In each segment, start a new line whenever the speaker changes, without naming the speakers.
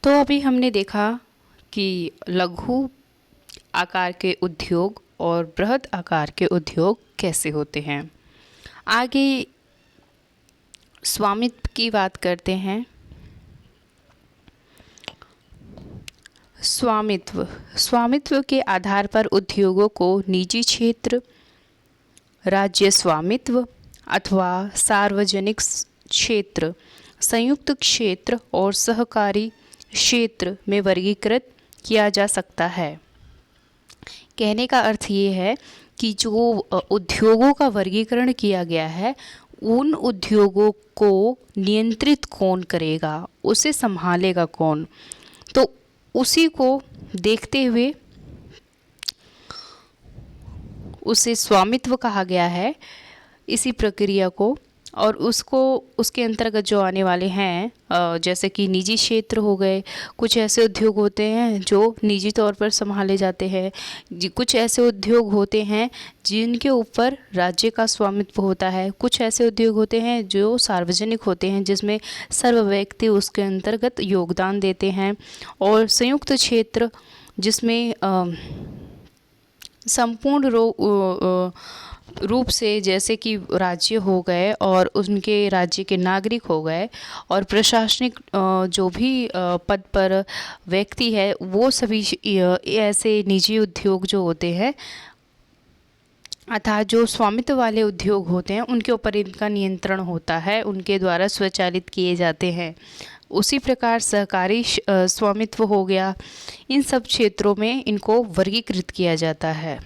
तो अभी हमने देखा कि लघु आकार के उद्योग और बृहद आकार के उद्योग कैसे होते हैं। आगे स्वामित्व की बात करते हैं। स्वामित्व के आधार पर उद्योगों को निजी क्षेत्र, राज्य स्वामित्व अथवा सार्वजनिक क्षेत्र, संयुक्त क्षेत्र और सहकारी क्षेत्र में वर्गीकृत किया जा सकता है। कहने का अर्थ ये है कि जो उद्योगों का वर्गीकरण किया गया है, उन उद्योगों को नियंत्रित कौन करेगा, उसे संभालेगा कौन, तो उसी को देखते हुए उसे स्वामित्व कहा गया है, इसी प्रक्रिया को। और उसके अंतर्गत जो आने वाले हैं, जैसे कि निजी क्षेत्र हो गए, कुछ ऐसे उद्योग होते हैं जो निजी तौर पर संभाले जाते हैं, कुछ ऐसे उद्योग होते हैं जिनके ऊपर राज्य का स्वामित्व होता है, कुछ ऐसे उद्योग होते हैं जो सार्वजनिक होते हैं जिसमें सर्व व्यक्ति उसके अंतर्गत योगदान देते हैं, और संयुक्त क्षेत्र जिसमें संपूर्ण रूप से, जैसे कि राज्य हो गए और उनके राज्य के नागरिक हो गए, और प्रशासनिक जो भी पद पर व्यक्ति है, वो सभी ऐसे निजी उद्योग जो होते हैं, अर्थात जो स्वामित्व वाले उद्योग होते हैं, उनके ऊपर इनका नियंत्रण होता है, उनके द्वारा स्वचालित किए जाते हैं। उसी प्रकार सहकारी स्वामित्व हो गया। इन सब क्षेत्रों में इनको वर्गीकृत किया जाता है।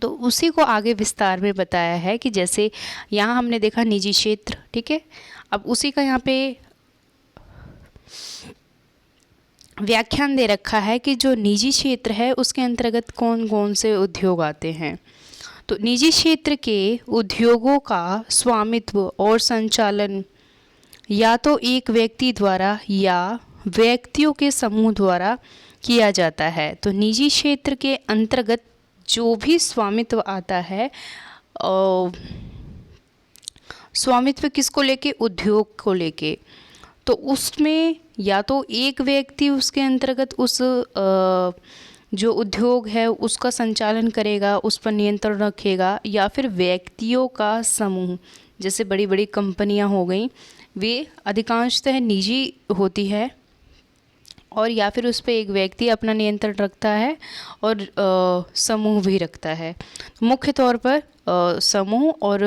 तो उसी को आगे विस्तार में बताया है कि जैसे यहाँ हमने देखा निजी क्षेत्र, ठीक है। अब उसी का यहाँ पे व्याख्यान दे रखा है कि जो निजी क्षेत्र है उसके अंतर्गत कौन कौन से उद्योग आते हैं। तो निजी क्षेत्र के उद्योगों का स्वामित्व और संचालन या तो एक व्यक्ति द्वारा या व्यक्तियों के समूह द्वारा किया जाता है। तो निजी क्षेत्र के अंतर्गत जो भी स्वामित्व आता है, स्वामित्व किसको लेके, उद्योग को लेके, तो उसमें या तो एक व्यक्ति उसके अंतर्गत उस जो उद्योग है उसका संचालन करेगा, उस पर नियंत्रण रखेगा, या फिर व्यक्तियों का समूह, जैसे बड़ी बड़ी कंपनियां हो गई, वे अधिकांशतः निजी होती है, और या फिर उस पर एक व्यक्ति अपना नियंत्रण रखता है और समूह भी रखता है। मुख्य तौर पर समूह और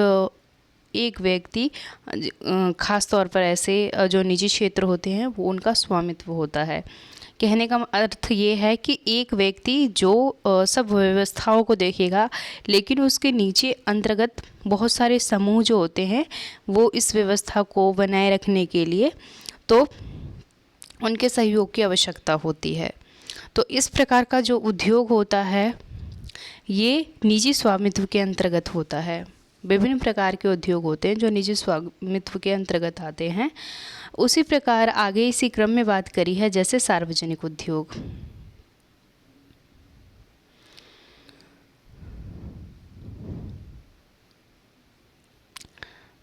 एक व्यक्ति, खास तौर पर ऐसे जो निजी क्षेत्र होते हैं वो उनका स्वामित्व होता है। कहने का अर्थ ये है कि एक व्यक्ति जो सब व्यवस्थाओं को देखेगा, लेकिन उसके नीचे अंतर्गत बहुत सारे समूह जो होते हैं वो इस व्यवस्था को बनाए रखने के लिए तो उनके सहयोग की आवश्यकता होती है। तो इस प्रकार का जो उद्योग होता है ये निजी स्वामित्व के अंतर्गत होता है। विभिन्न प्रकार के उद्योग होते हैं जो निजी स्वामित्व के अंतर्गत आते हैं। उसी प्रकार आगे इसी क्रम में बात करी है जैसे सार्वजनिक उद्योग।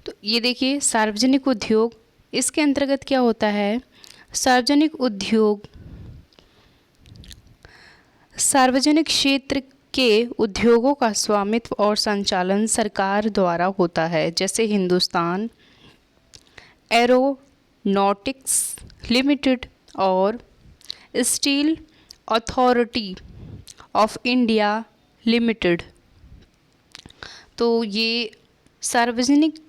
तो ये देखिए सार्वजनिक उद्योग, इसके अंतर्गत क्या होता है। सार्वजनिक उद्योग सार्वजनिक क्षेत्र के उद्योगों का स्वामित्व और संचालन सरकार द्वारा होता है, जैसे हिंदुस्तान एरोनॉटिक्स लिमिटेड और steel authority of India limited. तो ये सार्वजनिक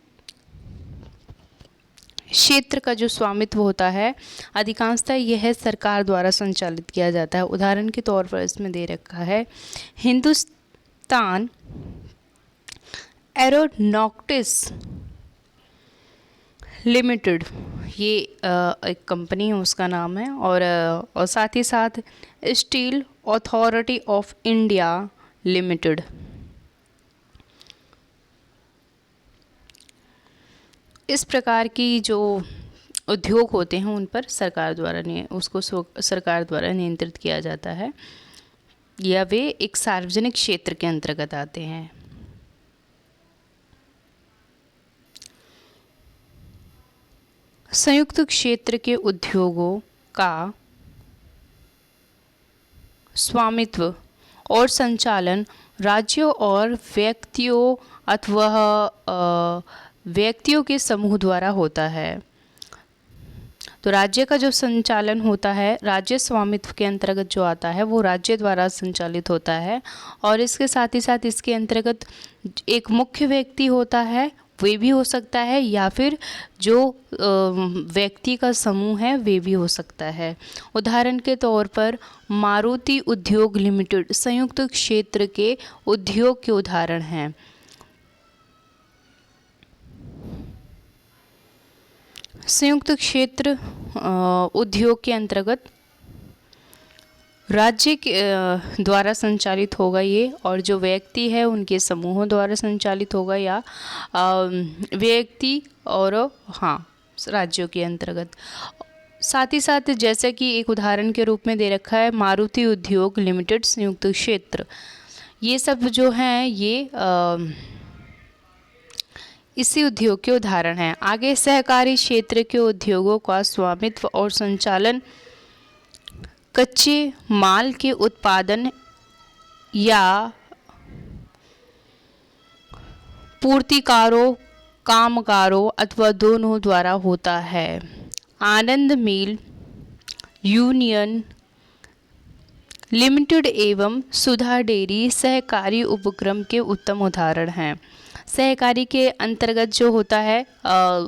क्षेत्र का जो स्वामित्व होता है अधिकांशतः यह सरकार द्वारा संचालित किया जाता है। उदाहरण के तौर पर इसमें दे रखा है हिंदुस्तान एरोनॉटिक्स लिमिटेड, ये एक कंपनी है, उसका नाम है, और साथ ही साथ steel authority of India limited. इस प्रकार की जो उद्योग होते हैं उन पर सरकार द्वारा नियंत्रित किया जाता है, या वे एक सार्वजनिक क्षेत्र के अंतर्गत आते हैं। संयुक्त क्षेत्र के उद्योगों का स्वामित्व और संचालन राज्यों और व्यक्तियों अथवा व्यक्तियों के समूह द्वारा होता है। तो राज्य का जो संचालन होता है, राज्य स्वामित्व के अंतर्गत जो आता है वो राज्य द्वारा संचालित होता है, और इसके साथ ही साथ इसके अंतर्गत एक मुख्य व्यक्ति होता है, वे भी हो सकता है, या फिर जो व्यक्ति का समूह है वे भी हो सकता है। उदाहरण के तौर पर मारुति उद्योग लिमिटेड संयुक्त क्षेत्र के उद्योग के उदाहरण हैं। संयुक्त क्षेत्र उद्योग के अंतर्गत राज्य के द्वारा संचालित होगा ये, और जो व्यक्ति है उनके समूहों द्वारा संचालित होगा, या व्यक्ति और राज्यों के अंतर्गत। साथ ही साथ जैसे कि एक उदाहरण के रूप में दे रखा है मारुति उद्योग लिमिटेड संयुक्त क्षेत्र, ये सब जो हैं ये इसी उद्योग के उदाहरण हैं। आगे सहकारी क्षेत्र के उद्योगों का स्वामित्व और संचालन कच्चे माल के उत्पादन या पूर्तिकारों, कामगारों अथवा दोनों द्वारा होता है। आनंद मिल यूनियन लिमिटेड एवं सुधा डेयरी सहकारी उपक्रम के उत्तम उदाहरण हैं। सहकारी के अंतर्गत जो होता है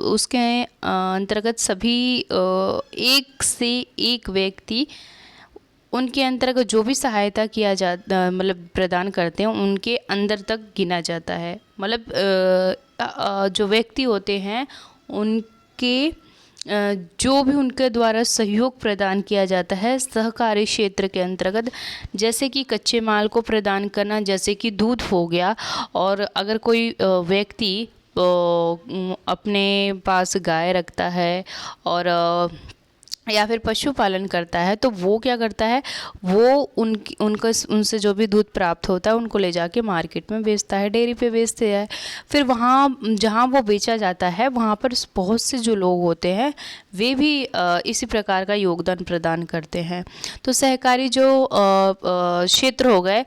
उसके अंतर्गत सभी एक से एक व्यक्ति उनके अंतर्गत जो भी सहायता किया जाता मतलब प्रदान करते हैं उनके अंदर तक गिना जाता है। मतलब जो व्यक्ति होते हैं उनके जो भी उनके द्वारा सहयोग प्रदान किया जाता है सहकारी क्षेत्र के अंतर्गत, जैसे कि कच्चे माल को प्रदान करना, जैसे कि दूध हो गया, और अगर कोई व्यक्ति अपने पास गाय रखता है और या फिर पशुपालन करता है तो वो क्या करता है, वो उनसे जो भी दूध प्राप्त होता है उनको ले जाके मार्केट में बेचता है, डेयरी पे बेचते हैं। फिर वहाँ जहाँ वो बेचा जाता है वहाँ पर बहुत से जो लोग होते हैं वे भी इसी प्रकार का योगदान प्रदान करते हैं। तो सहकारी जो क्षेत्र हो गए,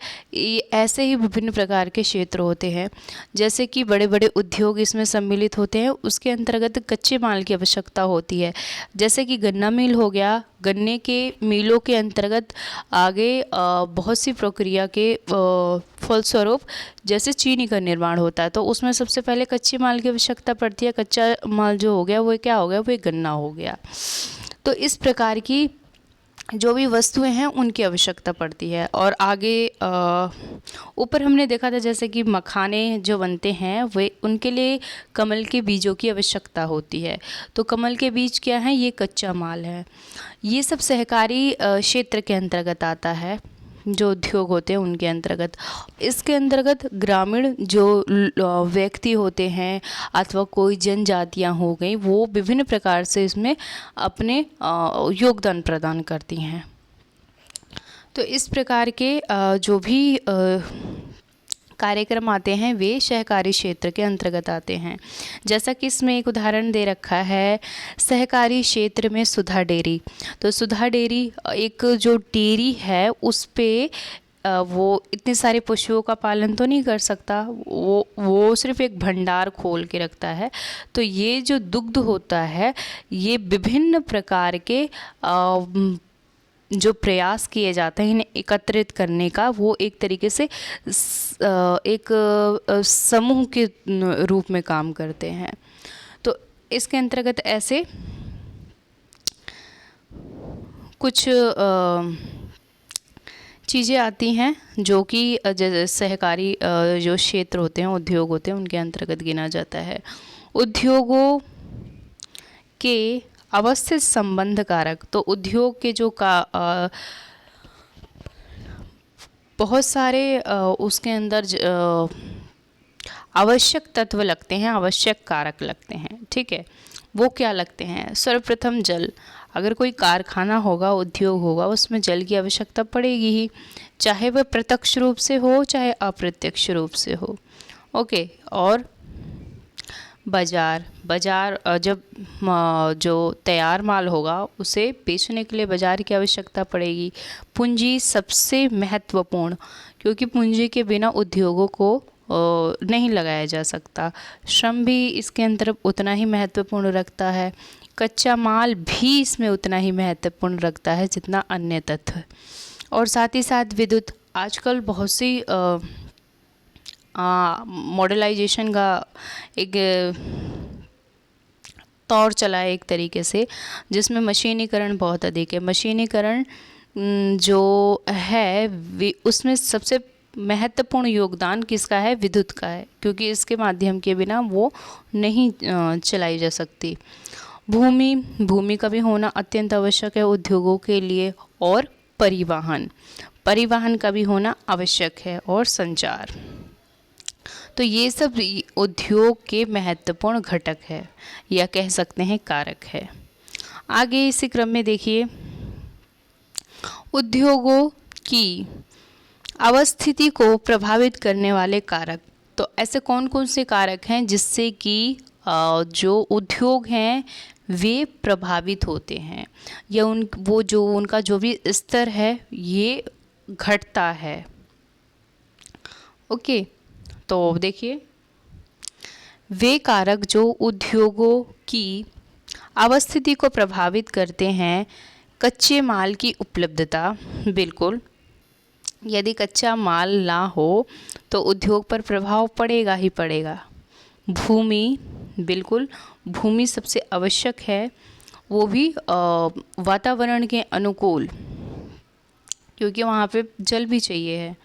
ऐसे ही विभिन्न प्रकार के क्षेत्र होते हैं। जैसे कि बड़े बड़े उद्योग इसमें सम्मिलित होते हैं, उसके अंतर्गत कच्चे माल की आवश्यकता होती है। जैसे कि गन्ना मिल हो गया, गन्ने के मिलों के अंतर्गत आगे बहुत सी प्रक्रिया के फलस्वरूप जैसे चीनी का निर्माण होता है, तो उसमें सबसे पहले कच्चे माल की आवश्यकता पड़ती है। कच्चा माल जो हो गया वो क्या हो गया, वो गन्ना हो गया। तो इस प्रकार की जो भी वस्तुएं हैं उनकी आवश्यकता पड़ती है। और आगे ऊपर हमने देखा था जैसे कि मखाने जो बनते हैं वे उनके लिए कमल के बीजों की आवश्यकता होती है। तो कमल के बीज क्या हैं, ये कच्चा माल है। ये सब सहकारी क्षेत्र के अंतर्गत आता है, जो उद्योग होते हैं उनके अंतर्गत। इसके अंतर्गत ग्रामीण जो व्यक्ति होते हैं अथवा कोई जनजातियां हो गई, वो विभिन्न प्रकार से इसमें अपने योगदान प्रदान करती हैं। तो इस प्रकार के जो भी कार्यक्रम आते हैं वे सहकारी क्षेत्र के अंतर्गत आते हैं। जैसा कि इसमें एक उदाहरण दे रखा है सहकारी क्षेत्र में सुधा डेयरी। तो सुधा डेयरी एक जो डेयरी है उस पे वो इतने सारे पशुओं का पालन तो नहीं कर सकता, वो सिर्फ एक भंडार खोल के रखता है। तो ये जो दुग्ध होता है ये विभिन्न प्रकार के जो प्रयास किए जाते हैं इन्हें एकत्रित करने का, वो एक तरीके से एक समूह के रूप में काम करते हैं। तो इसके अंतर्गत ऐसे कुछ चीज़ें आती हैं जो कि सहकारी जो क्षेत्र होते हैं, उद्योग होते हैं, उनके अंतर्गत गिना जाता है। उद्योगों के अवस्थित संबंध कारक, तो उद्योग के जो बहुत सारे उसके अंदर आवश्यक तत्व लगते हैं, आवश्यक कारक लगते हैं, ठीक है। वो क्या लगते हैं, सर्वप्रथम जल। अगर कोई कारखाना होगा, उद्योग होगा, उसमें जल की आवश्यकता पड़ेगी ही, चाहे वह प्रत्यक्ष रूप से हो चाहे अप्रत्यक्ष रूप से हो, ओके। और बाजार, जब जो तैयार माल होगा उसे बेचने के लिए बाजार की आवश्यकता पड़ेगी। पूंजी सबसे महत्वपूर्ण, क्योंकि पूंजी के बिना उद्योगों को नहीं लगाया जा सकता। श्रम भी इसके अंदर उतना ही महत्वपूर्ण रखता है। कच्चा माल भी इसमें उतना ही महत्वपूर्ण रखता है जितना अन्य तत्व। और साथ ही साथ विद्युत, आजकल बहुत सी मॉडर्नाइजेशन का एक तौर चला है एक तरीके से, जिसमें मशीनीकरण बहुत अधिक है। मशीनीकरण जो है उसमें सबसे महत्वपूर्ण योगदान किसका है? विद्युत का है, क्योंकि इसके माध्यम के बिना वो नहीं चलाई जा सकती। भूमि का भी होना अत्यंत आवश्यक है उद्योगों के लिए। और परिवहन का भी होना आवश्यक है। और संचार। तो ये सब उद्योग के महत्वपूर्ण घटक है, या कह सकते हैं कारक है। आगे इसी क्रम में देखिए, उद्योगों की अवस्थिति को प्रभावित करने वाले कारक। तो ऐसे कौन कौन से कारक हैं जिससे कि जो उद्योग हैं वे प्रभावित होते हैं, या उनका जो भी स्तर है ये घटता है। ओके, तो देखिए, वे कारक जो उद्योगों की अवस्थिति को प्रभावित करते हैं। कच्चे माल की उपलब्धता, बिल्कुल, यदि कच्चा माल ना हो तो उद्योग पर प्रभाव पड़ेगा ही पड़ेगा। भूमि, बिल्कुल, भूमि सबसे आवश्यक है, वो भी वातावरण के अनुकूल, क्योंकि वहाँ पे जल भी चाहिए है।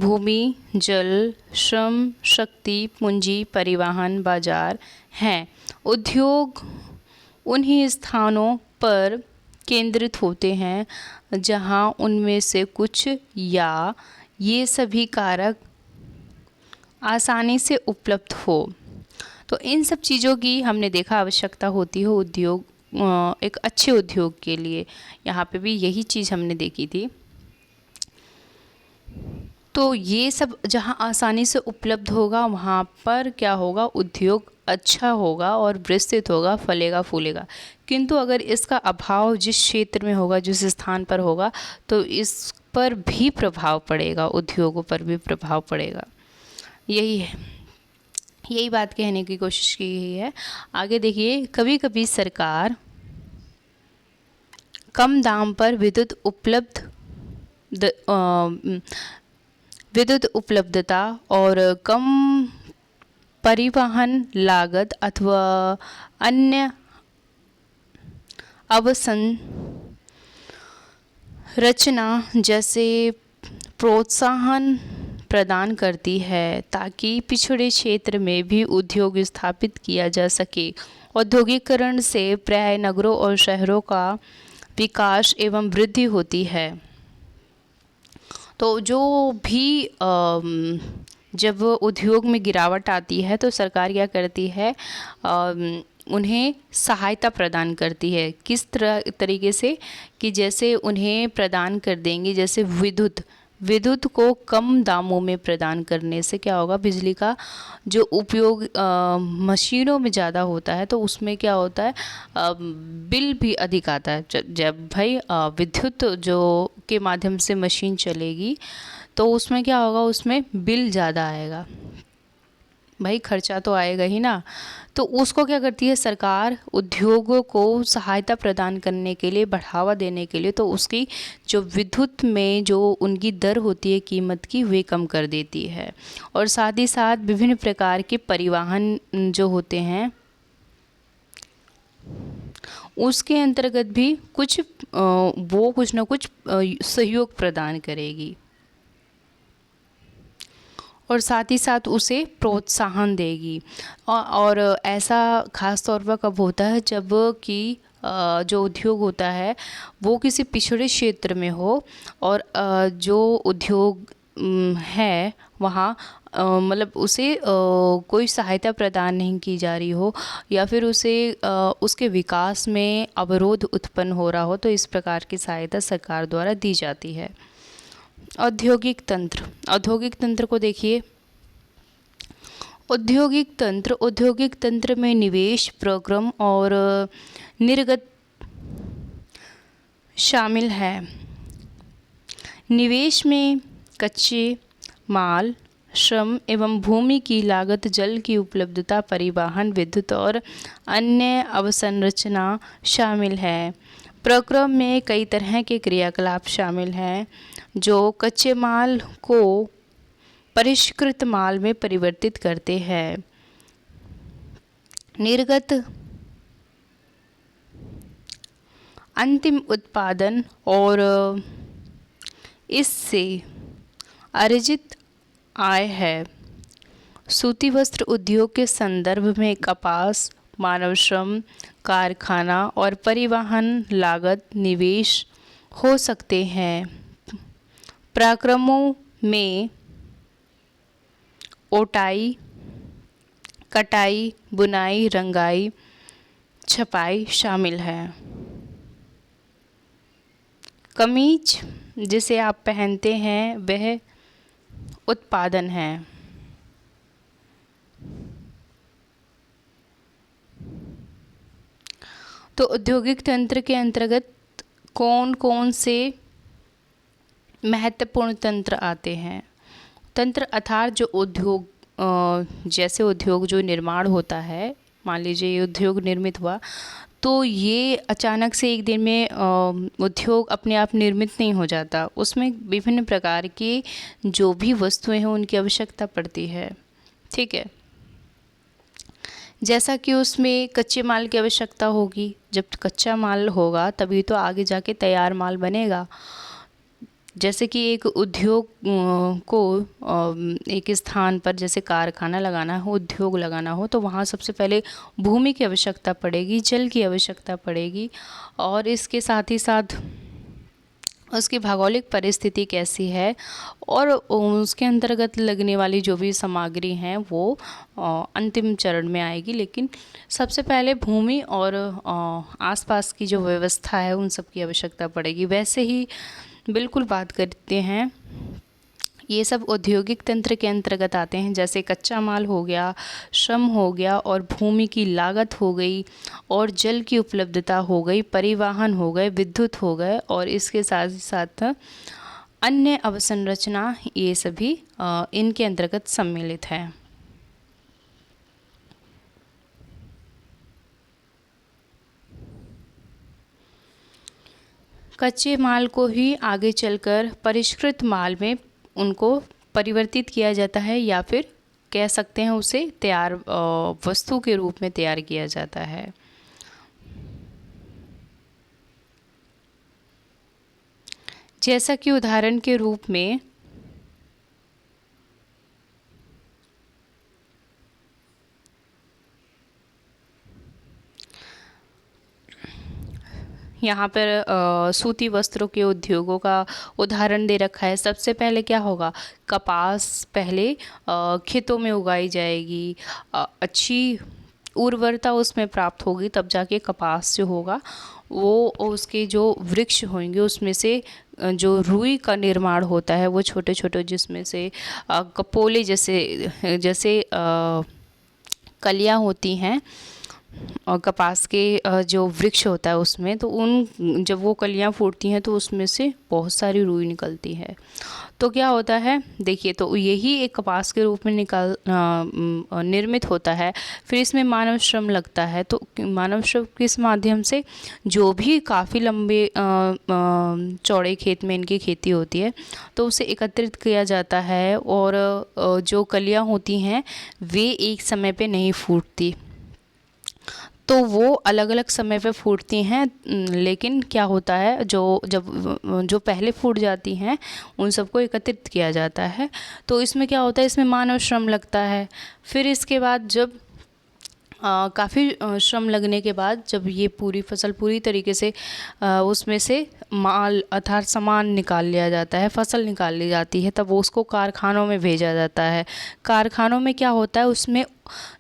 भूमि, जल, श्रम, शक्ति, पूंजी, परिवहन, बाजार हैं। उद्योग उन्हीं स्थानों पर केंद्रित होते हैं जहाँ उनमें से कुछ या ये सभी कारक आसानी से उपलब्ध हो। तो इन सब चीज़ों की हमने देखा आवश्यकता होती है उद्योग, एक अच्छे उद्योग के लिए। यहाँ पे भी यही चीज़ हमने देखी थी। तो ये सब जहाँ आसानी से उपलब्ध होगा वहाँ पर क्या होगा? उद्योग अच्छा होगा और विस्तृत होगा, फलेगा फूलेगा। किंतु अगर इसका अभाव जिस क्षेत्र में होगा, जिस स्थान पर होगा, तो इस पर भी प्रभाव पड़ेगा, उद्योगों पर भी प्रभाव पड़ेगा। यही है, यही बात कहने की कोशिश की गई है। आगे देखिए, कभी कभी सरकार कम दाम पर विद्युत उपलब्धता और कम परिवहन लागत अथवा अन्य अवसंरचना जैसे प्रोत्साहन प्रदान करती है, ताकि पिछड़े क्षेत्र में भी उद्योग स्थापित किया जा सके। औद्योगिकरण से प्राय नगरों और शहरों का विकास एवं वृद्धि होती है। तो जो भी जब उद्योग में गिरावट आती है तो सरकार क्या करती है? उन्हें सहायता प्रदान करती है। किस तरीके से? कि जैसे उन्हें प्रदान कर देंगी, जैसे विद्युत को कम दामों में प्रदान करने से क्या होगा? बिजली का जो उपयोग मशीनों में ज़्यादा होता है तो उसमें क्या होता है? बिल भी अधिक आता है। जब भाई विद्युत जो के माध्यम से मशीन चलेगी तो उसमें क्या होगा? उसमें बिल ज़्यादा आएगा, भाई खर्चा तो आएगा ही ना। तो उसको क्या करती है सरकार? उद्योगों को सहायता प्रदान करने के लिए, बढ़ावा देने के लिए, तो उसकी जो विद्युत में जो उनकी दर होती है कीमत की, वे कम कर देती है। और साथ ही साथ विभिन्न प्रकार के परिवहन जो होते हैं उसके अंतर्गत भी वो कुछ न कुछ सहयोग प्रदान करेगी, और साथ ही साथ उसे प्रोत्साहन देगी। और ऐसा ख़ास तौर पर कब होता है? जब कि जो उद्योग होता है वो किसी पिछड़े क्षेत्र में हो, और जो उद्योग है वहाँ मतलब उसे कोई सहायता प्रदान नहीं की जा रही हो, या फिर उसे उसके विकास में अवरोध उत्पन्न हो रहा हो, तो इस प्रकार की सहायता सरकार द्वारा दी जाती है। औद्योगिक तंत्र को देखिए, औद्योगिक तंत्र में निवेश, प्रक्रम और निर्गत शामिल है। निवेश में कच्चे माल, श्रम एवं भूमि की लागत, जल की उपलब्धता, परिवहन, विद्युत और अन्य अवसंरचना शामिल है। प्रक्रम में कई तरह के क्रियाकलाप शामिल हैं जो कच्चे माल को परिष्कृत माल में परिवर्तित करते हैं। निर्गत अंतिम उत्पादन और इससे अर्जित आय है। सूती वस्त्र उद्योग के संदर्भ में कपास, मानव श्रम, कारखाना और परिवहन लागत निवेश हो सकते हैं। प्रक्रमों में ओटाई, कटाई, बुनाई, रंगाई, छपाई शामिल है। कमीज जिसे आप पहनते हैं वह उत्पादन है। तो औद्योगिक तंत्र के अंतर्गत कौन कौन से महत्वपूर्ण तंत्र आते हैं? तंत्र अर्थात जो उद्योग, जैसे उद्योग जो निर्माण होता है, मान लीजिए ये उद्योग निर्मित हुआ तो ये अचानक से एक दिन में उद्योग अपने आप निर्मित नहीं हो जाता। उसमें विभिन्न प्रकार की जो भी वस्तुएं हैं उनकी आवश्यकता पड़ती है। ठीक है, जैसा कि उसमें कच्चे माल की आवश्यकता होगी। जब कच्चा माल होगा तभी तो आगे जाके तैयार माल बनेगा। जैसे कि एक उद्योग को एक स्थान पर जैसे कारखाना लगाना हो, उद्योग लगाना हो, तो वहाँ सबसे पहले भूमि की आवश्यकता पड़ेगी, जल की आवश्यकता पड़ेगी और इसके साथ ही साथ उसकी भौगोलिक परिस्थिति कैसी है और उसके अंतर्गत लगने वाली जो भी सामग्री हैं वो अंतिम चरण में आएगी। लेकिन सबसे पहले भूमि और आसपास की जो व्यवस्था है उन सब की आवश्यकता पड़ेगी। वैसे ही बिल्कुल बात करते हैं, ये सब औद्योगिक तंत्र के अंतर्गत आते हैं। जैसे कच्चा माल हो गया, श्रम हो गया और भूमि की लागत हो गई और जल की उपलब्धता हो गई, परिवहन हो गए, विद्युत हो गए और इसके साथ ही साथ अन्य अवसंरचना, ये सभी इनके अंतर्गत सम्मिलित है। कच्चे माल को ही आगे चलकर परिष्कृत माल में उनको परिवर्तित किया जाता है या फिर कह सकते हैं उसे तैयार वस्तु के रूप में तैयार किया जाता है। जैसा कि उदाहरण के रूप में यहाँ पर सूती वस्त्रों के उद्योगों का उदाहरण दे रखा है। सबसे पहले क्या होगा, कपास पहले खेतों में उगाई जाएगी, अच्छी उर्वरता उसमें प्राप्त होगी, तब जाके कपास जो होगा वो उसके जो वृक्ष होंगे उसमें से जो रुई का निर्माण होता है वो छोटे छोटे, जिसमें से कपोले जैसे कलियाँ होती हैं और कपास के जो वृक्ष होता है उसमें, तो उन जब वो कलियां फूटती हैं तो उसमें से बहुत सारी रुई निकलती है। तो क्या होता है, देखिए, तो यही एक कपास के रूप में निर्मित होता है। फिर इसमें मानव श्रम लगता है। तो मानव श्रम किस माध्यम से, जो भी काफ़ी लंबे चौड़े खेत में इनकी खेती होती है तो उसे एकत्रित किया जाता है और जो कलियां होती हैं वे एक समय पे नहीं फूटती, तो वो अलग अलग समय पे फूटती हैं। लेकिन क्या होता है, जो पहले फूट जाती हैं उन सबको एकत्रित किया जाता है। तो इसमें क्या होता है, इसमें मानव श्रम लगता है। फिर इसके बाद जब काफ़ी श्रम लगने के बाद जब ये पूरी फसल पूरी तरीके से उसमें से माल अर्थात सामान निकाल लिया जाता है, फसल निकाल ली जाती है, तब वो उसको कारखानों में भेजा जाता है। कारखानों में क्या होता है, उसमें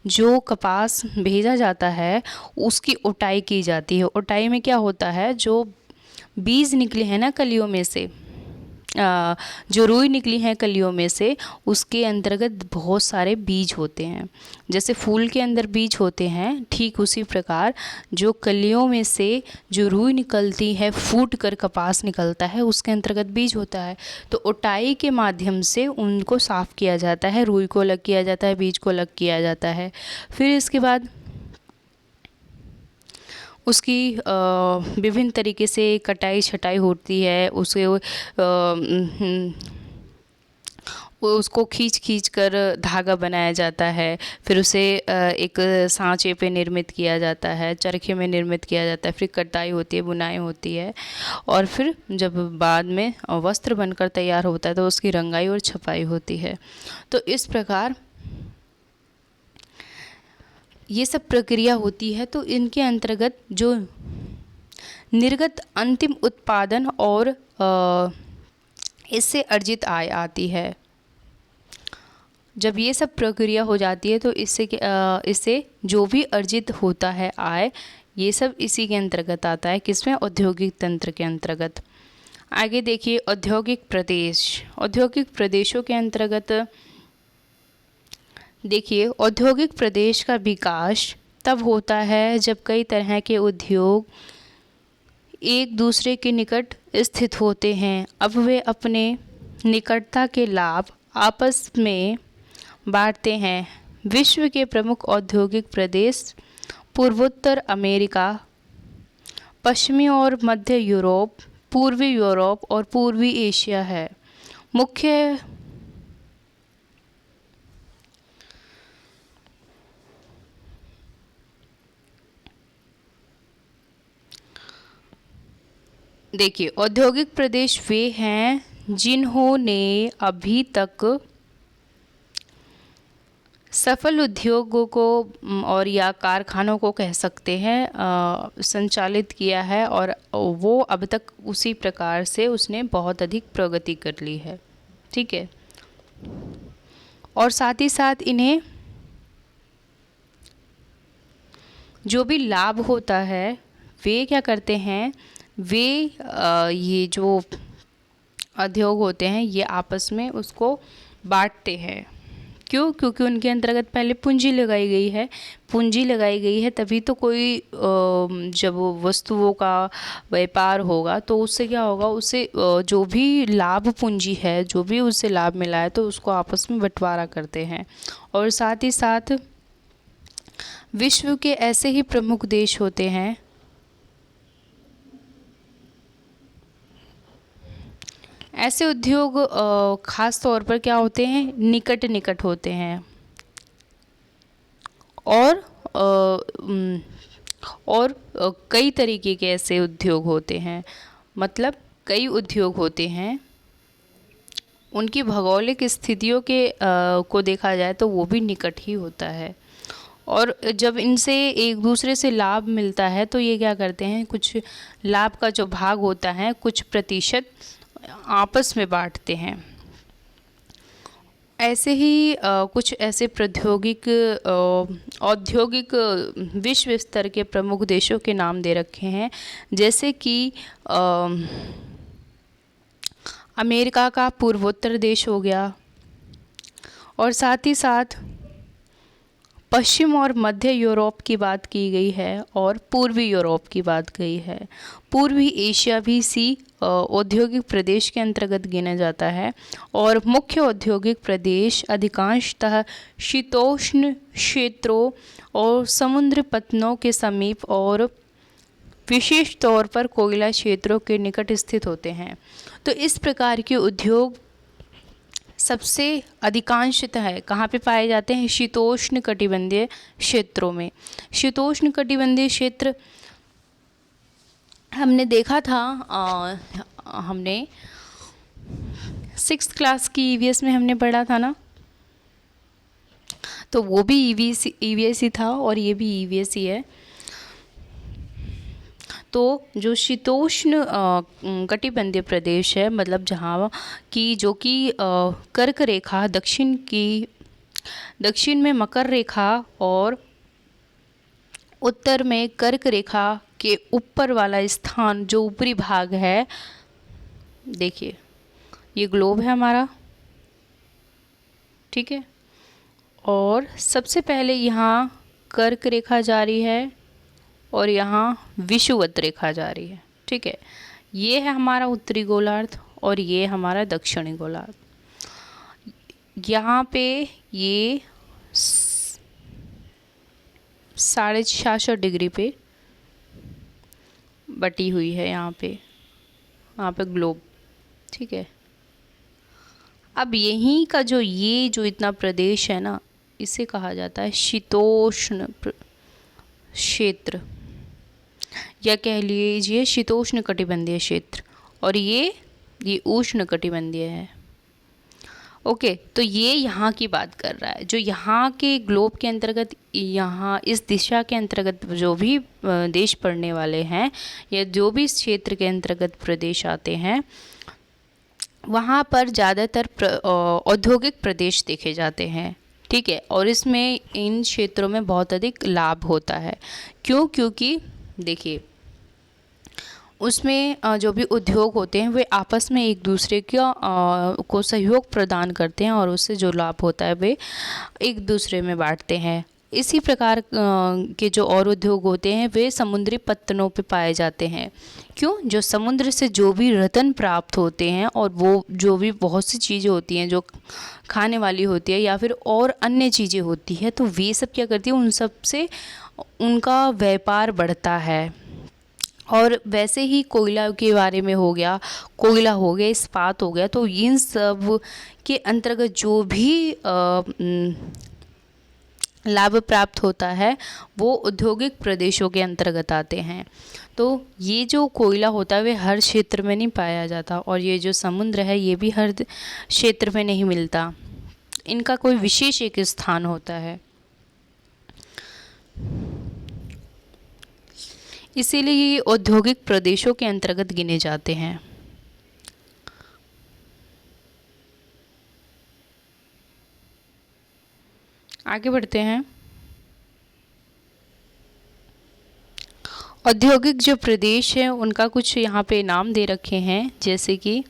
जो कपास भेजा जाता है उसकी उटाई की जाती है। उटाई में क्या होता है, जो बीज निकले हैं ना कलियों में से, जो रुई निकली हैं कलियों में से, उसके अंतर्गत बहुत सारे बीज होते हैं। जैसे फूल के अंदर बीज होते हैं, ठीक उसी प्रकार जो कलियों में से जो रुई निकलती है, फूट कर कपास निकलता है, उसके अंतर्गत बीज होता है। तो ओटाई के माध्यम से उनको साफ किया जाता है, रुई को अलग किया जाता है, बीज को अलग किया जाता है। फिर इसके बाद उसकी विभिन्न तरीके से कटाई छटाई होती है, उसे उसको खींच कर धागा बनाया जाता है। फिर उसे एक सांचे पे निर्मित किया जाता है, चरखे में निर्मित किया जाता है। फिर कटाई होती है, बुनाई होती है, और फिर जब बाद में वस्त्र बनकर तैयार होता है तो उसकी रंगाई और छपाई होती है। तो इस प्रकार ये सब प्रक्रिया होती है। तो इनके अंतर्गत जो निर्गत अंतिम उत्पादन और इससे अर्जित आय आती है। जब ये सब प्रक्रिया हो जाती है तो इससे जो भी अर्जित होता है आय, ये सब इसी के अंतर्गत आता है। किसमें? औद्योगिक तंत्र के अंतर्गत। आगे देखिए औद्योगिक प्रदेश। औद्योगिक प्रदेशों के अंतर्गत देखिए औद्योगिक प्रदेश का विकास तब होता है जब कई तरह के उद्योग एक दूसरे के निकट स्थित होते हैं। अब वे अपने निकटता के लाभ आपस में बांटते हैं। विश्व के प्रमुख औद्योगिक प्रदेश पूर्वोत्तर अमेरिका, पश्चिमी और मध्य यूरोप, पूर्वी यूरोप और पूर्वी एशिया है। मुख्य देखिए औद्योगिक प्रदेश वे हैं जिन्होंने अभी तक सफल उद्योगों को और या कारखानों को कह सकते हैं संचालित किया है, और वो अब तक उसी प्रकार से उसने बहुत अधिक प्रगति कर ली है। ठीक है, और साथ ही साथ इन्हें जो भी लाभ होता है वे क्या करते हैं, वे ये जो उद्योग होते हैं ये आपस में उसको बांटते हैं। क्यों? क्योंकि उनके अंतर्गत पहले पूंजी लगाई गई है। पूंजी लगाई गई है तभी तो कोई जब वस्तुओं का व्यापार होगा तो उससे क्या होगा, उससे जो भी लाभ पूंजी है, जो भी उससे लाभ मिला है तो उसको आपस में बंटवारा करते हैं। और साथ ही साथ विश्व के ऐसे ही प्रमुख देश होते हैं ऐसे उद्योग खास तौर पर क्या होते हैं, निकट निकट होते हैं। और कई तरीके के ऐसे उद्योग होते हैं, मतलब कई उद्योग होते हैं, उनकी भौगोलिक स्थितियों के को देखा जाए तो वो भी निकट ही होता है। और जब इनसे एक दूसरे से लाभ मिलता है तो ये क्या करते हैं, कुछ लाभ का जो भाग होता है कुछ प्रतिशत आपस में बांटते हैं। ऐसे ही कुछ ऐसे औद्योगिक विश्व स्तर के प्रमुख देशों के नाम दे रखे हैं, जैसे कि अमेरिका का पूर्वोत्तर देश हो गया, और साथ ही साथ पश्चिम और मध्य यूरोप की बात की गई है, और पूर्वी यूरोप की बात गई है। पूर्वी एशिया भी इसी औद्योगिक प्रदेश के अंतर्गत गिना जाता है, और मुख्य औद्योगिक प्रदेश अधिकांशतः शीतोष्ण क्षेत्रों और समुद्र पत्तनों के समीप और विशेष तौर पर कोयला क्षेत्रों के निकट स्थित होते हैं। तो इस प्रकार के उद्योग सबसे अधिकांशतः कहाँ पे पाए जाते हैं, शीतोष्ण कटिबंधीय क्षेत्रों में। शीतोष्ण कटिबंधीय क्षेत्र हमने देखा था, हमने 6th क्लास की ईवीएस में हमने पढ़ा था ना, तो वो भी ईवीएस ही था और ये भी ईवीएस ही है। तो जो शीतोष्ण कटिबंधीय प्रदेश है, मतलब जहाँ की जो कि कर्क रेखा दक्षिण में मकर रेखा और उत्तर में कर्क रेखा के ऊपर वाला स्थान जो ऊपरी भाग है, देखिए ये ग्लोब है हमारा, ठीक है। और सबसे पहले यहाँ कर्क रेखा जा रही है और यहाँ विषुवत रेखा जा रही है, ठीक है। ये है हमारा उत्तरी गोलार्ध और ये हमारा दक्षिणी गोलार्ध। यहाँ पे ये 66.5 डिग्री पे बटी हुई है, यहाँ पे ग्लोब, ठीक है। अब यहीं का जो ये जो इतना प्रदेश है ना, इसे कहा जाता है शीतोष्ण क्षेत्र, या कह लीजिए शीतोष्ण कटिबंधीय क्षेत्र, और ये उष्ण कटिबंधीय है। ओके, तो ये यहाँ की बात कर रहा है। जो यहाँ के ग्लोब के अंतर्गत, यहाँ इस दिशा के अंतर्गत जो भी देश पड़ने वाले हैं, या जो भी इस क्षेत्र के अंतर्गत प्रदेश आते हैं, वहाँ पर ज़्यादातर औद्योगिक प्रदेश देखे जाते हैं, ठीक है। और इसमें इन क्षेत्रों में बहुत अधिक लाभ होता है। क्यों? क्योंकि देखिए, उसमें जो भी उद्योग होते हैं वे आपस में एक दूसरे को सहयोग प्रदान करते हैं, और उससे जो लाभ होता है वे एक दूसरे में बांटते हैं। इसी प्रकार के जो और उद्योग होते हैं वे समुद्री पत्तनों पे पाए जाते हैं। क्यों? जो समुद्र से जो भी रत्न प्राप्त होते हैं, और वो जो भी बहुत सी चीज़ें होती हैं जो खाने वाली होती है या फिर और अन्य चीज़ें होती है, तो वे सब क्या करती है, उन सब से उनका व्यापार बढ़ता है। और वैसे ही कोयला के बारे में हो गया, कोयला हो गया, इस्पात हो गया, तो इन सब के अंतर्गत जो भी लाभ प्राप्त होता है वो औद्योगिक प्रदेशों के अंतर्गत आते हैं। तो ये जो कोयला होता है वे हर क्षेत्र में नहीं पाया जाता, और ये जो समुद्र है ये भी हर क्षेत्र में नहीं मिलता, इनका कोई विशेष एक स्थान होता है। इसीलिए ये औद्योगिक प्रदेशों के अंतर्गत गिने जाते हैं। आगे बढ़ते हैं। औद्योगिक जो प्रदेश है उनका कुछ यहाँ पे नाम दे रखे हैं, जैसे कि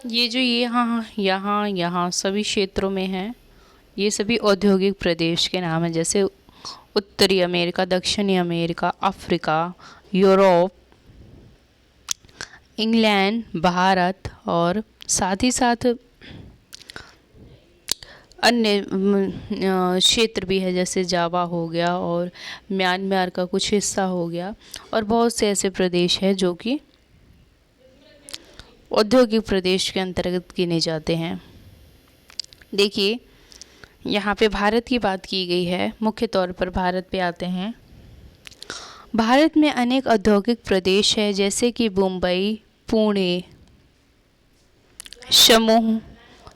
ये जो यहाँ सभी क्षेत्रों में हैं, ये सभी औद्योगिक प्रदेश के नाम हैं। जैसे उत्तरी अमेरिका, दक्षिणी America, Africa, Europe, England, Bharat, और साथ ही साथ अन्य क्षेत्र भी है, जैसे जावा हो गया और म्यांमार का कुछ हिस्सा हो गया, और बहुत से ऐसे प्रदेश हैं जो कि औद्योगिक प्रदेश के अंतर्गत गिने जाते हैं। देखिए, यहाँ पे भारत की बात की गई है, मुख्य तौर पर भारत पे आते हैं। भारत में अनेक औद्योगिक प्रदेश है, जैसे कि मुंबई, पुणे, समूह।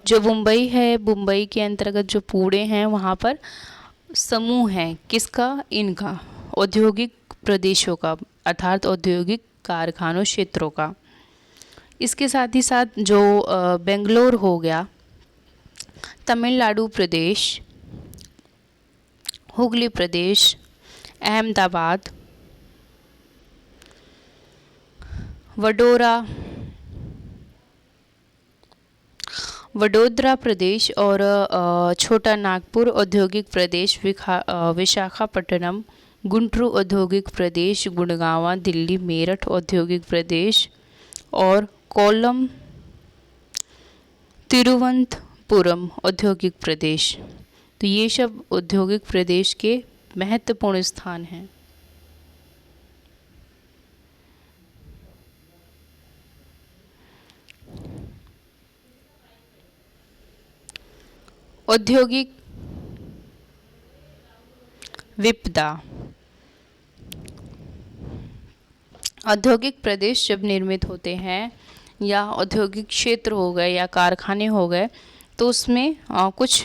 जो मुंबई है, मुंबई के अंतर्गत जो पुणे हैं वहाँ पर समूह है किसका? इनका औद्योगिक प्रदेशों का, अर्थात औद्योगिक कारखानों क्षेत्रों का। इसके साथ ही साथ जो बेंगलोर हो गया, तमिलनाडु प्रदेश, हुगली प्रदेश, अहमदाबाद, वडोदरा प्रदेश और छोटा नागपुर औद्योगिक प्रदेश, विशाखापट्टनम, गुंटूर औद्योगिक प्रदेश, गुड़गांव, दिल्ली, मेरठ औद्योगिक प्रदेश, और कोल्लम, तिरुवनंतपुरम औद्योगिक प्रदेश। तो ये सब औद्योगिक प्रदेश के महत्वपूर्ण स्थान हैं। औद्योगिक विपदा। औद्योगिक प्रदेश जब निर्मित होते हैं, या औद्योगिक क्षेत्र हो गए या कारखाने हो गए, तो उसमें कुछ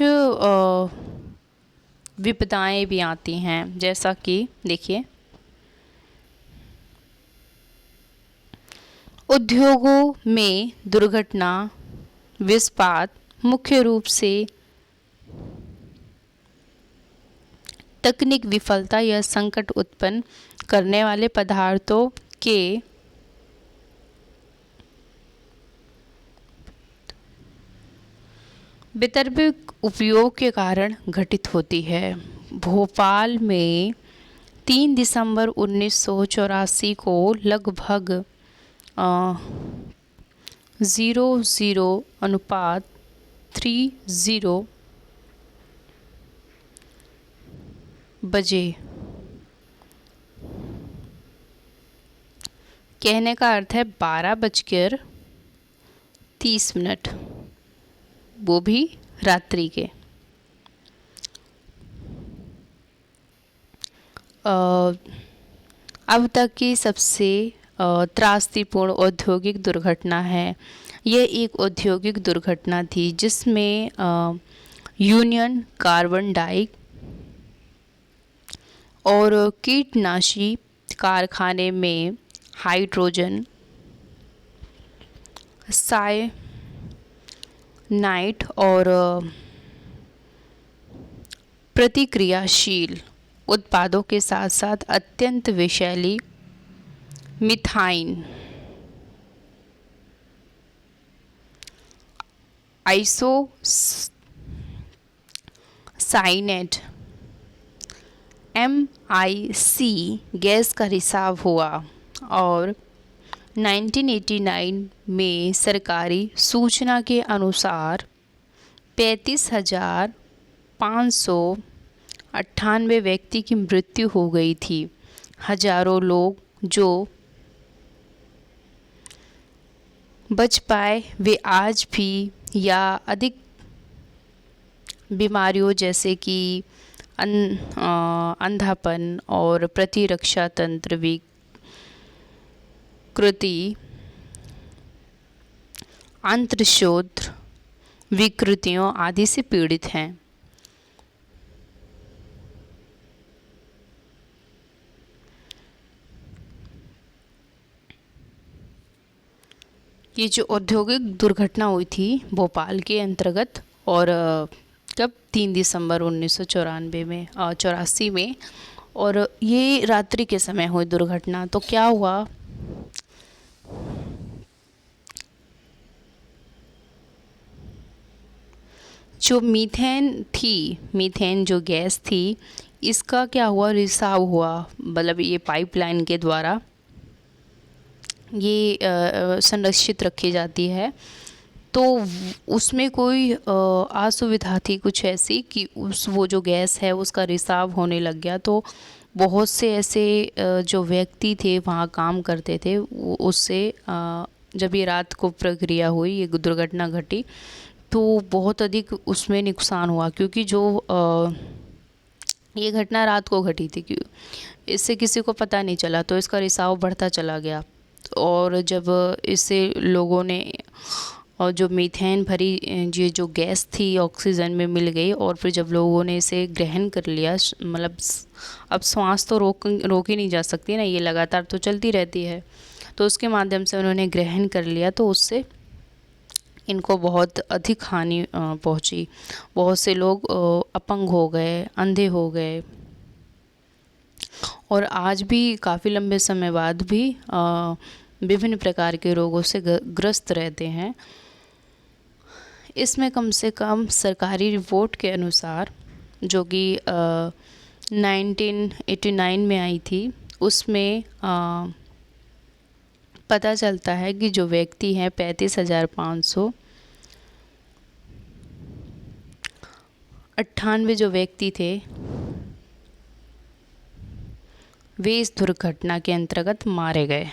विपदाएं भी आती हैं। जैसा कि देखिए, उद्योगों में दुर्घटना, विस्फोट मुख्य रूप से तकनीक विफलता या संकट उत्पन्न करने वाले पदार्थों के वैतरणी उपयोग के कारण घटित होती है। भोपाल में 3 दिसंबर 1984 को लगभग 00:30 बजे, कहने का अर्थ है 12:30, वो भी रात्रि के, अब तक की सबसे त्रासदीपूर्ण औद्योगिक दुर्घटना है। यह एक औद्योगिक दुर्घटना थी जिसमें यूनियन कार्बन और कीटनाशी कारखाने में हाइड्रोजन साइनाइड और प्रतिक्रियाशील उत्पादों के साथ साथ अत्यंत विषैली मिथाइन आइसोसाइनेट MIC गैस का रिसाव हुआ और 1989 में सरकारी सूचना के अनुसार 35,598 व्यक्ति की मृत्यु हो गई थी। हजारों लोग जो बच पाए वे आज भी या अधिक बीमारियों जैसे कि अंधापन और प्रतिरक्षा तंत्र विकृति, अंतर्शोथ विकृतियों आदि से पीड़ित हैं। ये जो औद्योगिक दुर्घटना हुई थी भोपाल के अंतर्गत और कब 3 दिसंबर 1984 में 84 में, और ये रात्रि के समय हुई दुर्घटना। तो क्या हुआ, जो मीथेन जो गैस थी, इसका क्या हुआ, रिसाव हुआ, मतलब ये पाइपलाइन के द्वारा ये संरक्षित रखी जाती है। तो उसमें कोई असुविधा थी कुछ ऐसी कि वो जो गैस है उसका रिसाव होने लग गया। तो बहुत से ऐसे जो व्यक्ति थे वहाँ काम करते थे, उससे जब ये रात को प्रक्रिया हुई, ये दुर्घटना घटी, तो बहुत अधिक उसमें नुकसान हुआ, क्योंकि जो ये घटना रात को घटी थी, इससे किसी को पता नहीं चला, तो इसका रिसाव बढ़ता चला गया। और जब इससे लोगों ने, और जो मीथेन भरी ये जो गैस थी ऑक्सीजन में मिल गई, और फिर जब लोगों ने इसे ग्रहण कर लिया, मतलब अब श्वास तो रोक ही नहीं जा सकती ना, ये लगातार तो चलती रहती है, तो उसके माध्यम से उन्होंने ग्रहण कर लिया, तो उससे इनको बहुत अधिक हानि पहुंची। बहुत से लोग अपंग हो गए, अंधे हो गए, और आज भी काफ़ी लंबे समय बाद भी विभिन्न प्रकार के रोगों से ग्रस्त रहते हैं। इसमें कम से कम सरकारी रिपोर्ट के अनुसार, जो कि 1989 में आई थी, उसमें पता चलता है कि जो व्यक्ति हैं 35,598 जो व्यक्ति थे, वे इस दुर्घटना के अंतर्गत मारे गए।